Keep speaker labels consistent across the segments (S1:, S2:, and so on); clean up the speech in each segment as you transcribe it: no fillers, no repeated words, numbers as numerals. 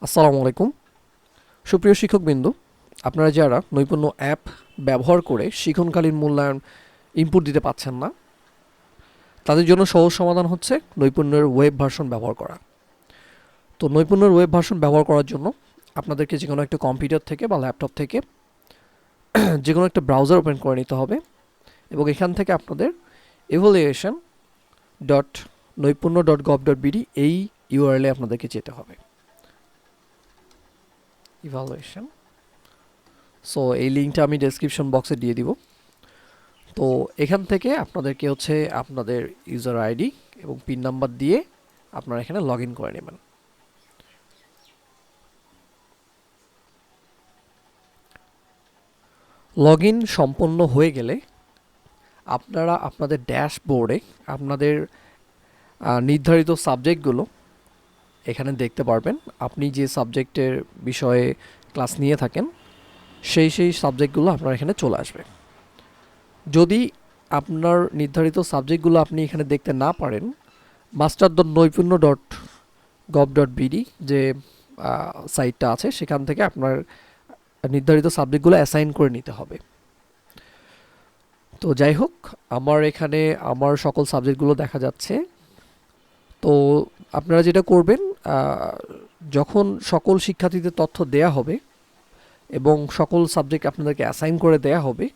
S1: আসসালামু আলাইকুম। সুপ্রিয় শিক্ষকবৃন্দ, আপনারা যারা নৈপুণ্য অ্যাপ ব্যবহার করে শিক্ষণকালীন মূল্যায়ন ইনপুট দিতে পাচ্ছেন না, তাদের জন্য সহজ সমাধান হচ্ছে নৈপুণ্যের ওয়েব ভার্সন ব্যবহার করা। তো নৈপুণ্যের ওয়েব ভার্সন ব্যবহার করার জন্য আপনাদেরকে যে কোনো একটা কম্পিউটার থেকে বা ল্যাপটপ থেকে যে কোনো একটা ব্রাউজার ওপেন করে নিতে হবে এবং এখান থেকে আপনাদের evaluation ডট নৈপুণ্য ডট গভ ডট বিডি এই ইউআরএলে আপনাদেরকে যেতে হবে। ইভালুয়েশন, সো এই লিঙ্কটা আমি ডেসক্রিপশন বক্সে দিয়ে দিব। তো এখান থেকে আপনাদেরকে হচ্ছে আপনাদের ইউজার আইডি এবং পিন নাম্বার দিয়ে আপনারা এখানে লগ ইন করে নেবেন। লগ ইন সম্পন্ন হয়ে গেলে আপনারা আপনাদের ড্যাশবোর্ডে আপনাদের নির্ধারিত সাবজেক্টগুলো এখানে দেখতে পারবেন। আপনি যে সাবজেক্টের বিষয়ে ক্লাস নিয়ে থাকেন সেই সাবজেক্টগুলো আপনার এখানে চলে আসবে। যদি আপনার নির্ধারিত সাবজেক্টগুলো আপনি এখানে দেখতে না পারেন, master.নৈপুণ্য ডট গভ ডট বিডি যে সাইটটা আছে সেখান থেকে আপনার নির্ধারিত সাবজেক্টগুলো অ্যাসাইন করে নিতে হবে। তো যাই হোক, আমার এখানে আমার সকল সাবজেক্টগুলো দেখা যাচ্ছে। তো আপনারা যেটা করবেন, যখন সকল শিক্ষার্থীদের তথ্য দেয়া হবে এবং সকল সাবজেক্ট আপনাদেরকে অ্যাসাইন করে দেয়া হবে,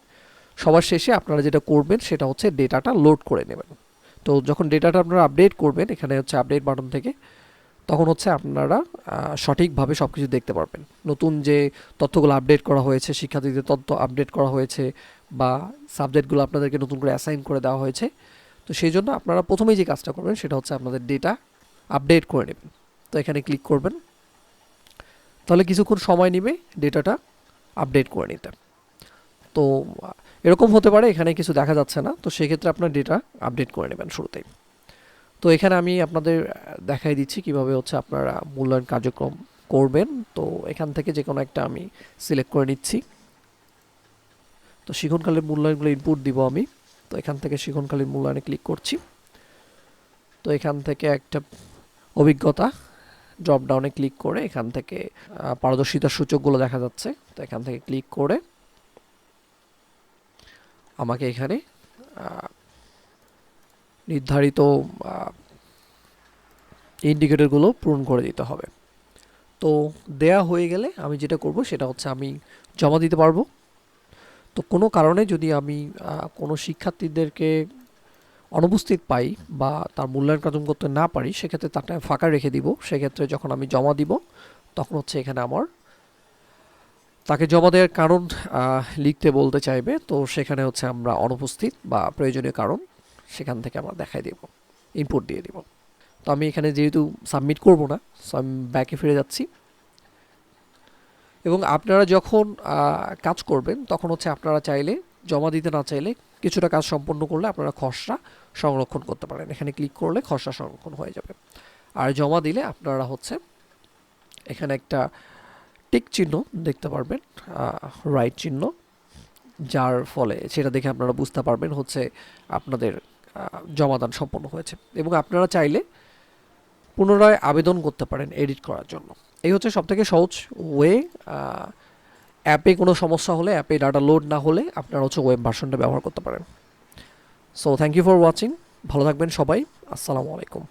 S1: সবার শেষে আপনারা যেটা করবেন সেটা হচ্ছে ডেটাটা লোড করে নেবেন। তো যখন ডেটাটা আপনারা আপডেট করবেন এখানে হচ্ছে আপডেট বাটন থেকে, তখন হচ্ছে আপনারা সঠিকভাবে সব কিছু দেখতে পারবেন। নতুন যে তথ্যগুলো আপডেট করা হয়েছে, শিক্ষার্থীদের তথ্য আপডেট করা হয়েছে বা সাবজেক্টগুলো আপনাদেরকে নতুন করে অ্যাসাইন করে দেওয়া হয়েছে। তো সেই জন্য আপনারা প্রথমেই যে কাজটা করবেন সেটা হচ্ছে আপনাদের ডেটা আপডেট করে নেবেন। তো এখানে ক্লিক করবেন, তাহলে কিছুক্ষণ সময় নেবে ডেটাটা আপডেট করে নিতে। তো এরকম হতে পারে এখানে কিছু দেখা যাচ্ছে না, তো সেক্ষেত্রে আপনার ডেটা আপডেট করে নেবেন শুরুতেই। তো এখানে আমি আপনাদের দেখাই দিচ্ছি কিভাবে হচ্ছে আপনারা মূল্যায়ন কার্যক্রম করবেন। তো এখান থেকে যে কোনো একটা আমি সিলেক্ট করে নিচ্ছি। তো শিক্ষণকালীন মূল্যায়নগুলো ইনপুট দিব আমি। তো এখান থেকে শিক্ষণকালীন মূল্যায়নে ক্লিক করছি। তো এখান থেকে একটা অভিজ্ঞতা ড্রপ ডাউনে ক্লিক করে এখান থেকে পারদর্শিতার সূচকগুলো দেখা যাচ্ছে। তো এখান থেকে ক্লিক করে আমাকে এখানে নির্ধারিত ইন্ডিকেটরগুলো পূরণ করে দিতে হবে। তো দেয়া হয়ে গেলে আমি যেটা করব সেটা হচ্ছে আমি জমা দিতে পারবো। তো কোনো কারণে যদি আমি কোনো শিক্ষার্থীদেরকে অনুপস্থিত পাই বা তার মূল্যায়ন কার্যক্রম করতে না পারি, সেক্ষেত্রে তাকে ফাঁকা রেখে দিব। সেক্ষেত্রে যখন আমি জমা দিব তখন হচ্ছে এখানে আমার তাকে জমা দেওয়ার কারণ লিখতে বলতে চাইবে। তো সেখানে হচ্ছে আমরা অনুপস্থিত বা প্রয়োজনীয় কারণ সেখান থেকে আমরা দেখাই দেব, ইনপুট দিয়ে দিব। তো আমি এখানে যেহেতু সাবমিট করব না, সো আমি ব্যাকে ফিরে যাচ্ছি। এবং আপনারা যখন কাজ করবেন তখন হচ্ছে আপনারা চাইলে জমা দিতে না চাইলে কিছুটা কাজ সম্পন্ন করলে আপনারা খসড়া সংরক্ষণ করতে পারেন। এখানে ক্লিক করলে খসড়া সংরক্ষণ হয়ে যাবে। আর জমা দিলে আপনারা হচ্ছে এখানে একটা টিক চিহ্ন দেখতে পারবেন, রাইট চিহ্ন, যার ফলে সেটা দেখে আপনারা বুঝতে পারবেন হচ্ছে আপনাদের জমাদান সম্পন্ন হয়েছে। এবং আপনারা চাইলে পুনরায় আবেদন করতে পারেন এডিট করার জন্য। এই হচ্ছে সবথেকে সহজ ওয়ে। অ্যাপে কোনো সমস্যা হলে, অ্যাপে ডাটা লোড না হলে আপনারা হচ্ছে ওয়েব ভার্সনটা ব্যবহার করতে পারেন। So thank you for watching. ভালো থাকবেন সবাই। আসসালামু আলাইকুম।